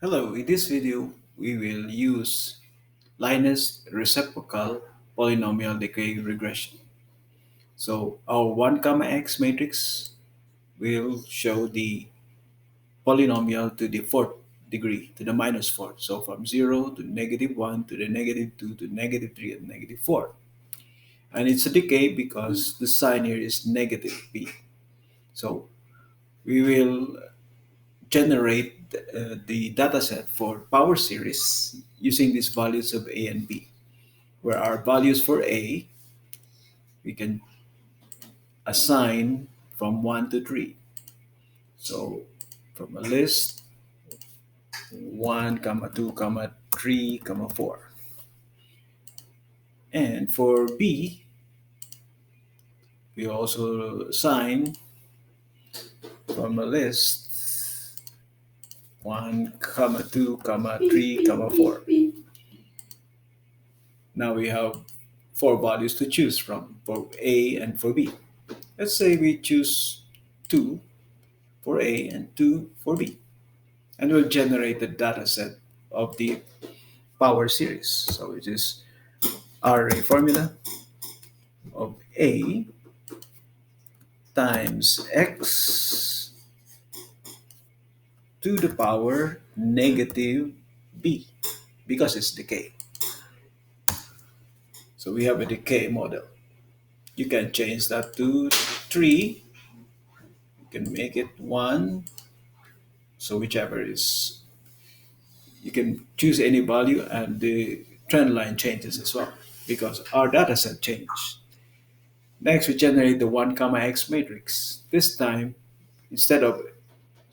Hello, in this video, we will use LINEST Reciprocal Polynomial Decay Regression. So our 1 comma x matrix will show the polynomial to the fourth degree, to the minus fourth. So from 0 to -1 to the -2 to -3 and -4. And it's a decay because the sign here is negative b. So we will generate the dataset for power series using these values of A and B, where our values for A, we can assign from 1 to 3. So from a list, 1, comma 2, comma 3, comma 4. And for B, we also assign from a list 1, comma 2, comma 3, comma 4. Now we have four values to choose from for A and for B. Let's say we choose 2 for A and 2 for B. And we'll generate the data set of the power series. So it is array formula of A times x to the power negative B because it's decay. So we have a decay model. You can change that to 3. You can make it 1. So whichever is, you can choose any value and the trend line changes as well because our data set changed. Next, we generate the 1 comma x matrix. This time, instead of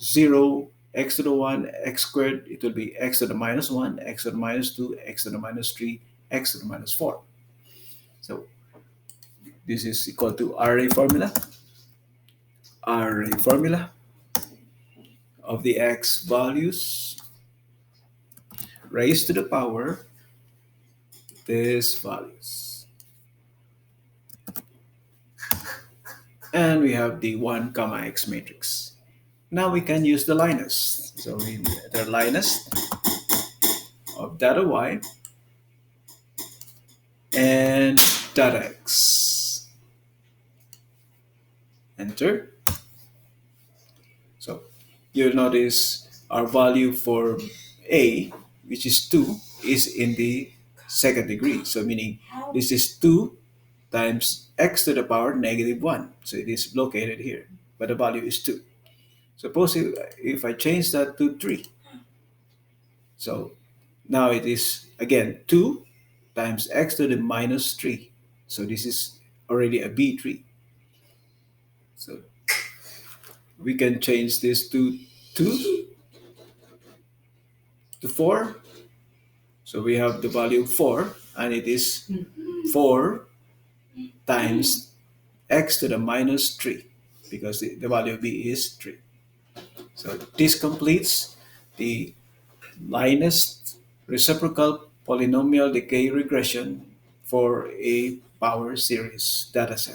0, x to the 1, x squared, it will be x to the minus 1, x to the minus 2, x to the minus 3, x to the minus 4. So this is equal to array formula. Array formula of the x values raised to the power these values. And we have the 1 comma x matrix. Now we can use the LINEST. So we the LINEST of data y and data x. Enter. So you'll notice our value for A, which is 2, is in the second degree. So meaning this is 2 times x to the power -1. So it is located here, but the value is 2. Suppose if I change that to 3. So now it is again 2 times x to the minus 3. So this is already a B tree. So we can change this to 2 to 4. So we have the value 4, and it is 4 times x to the minus 3 because the value of B is 3. So this completes the LINEST reciprocal polynomial decay regression for a power series dataset.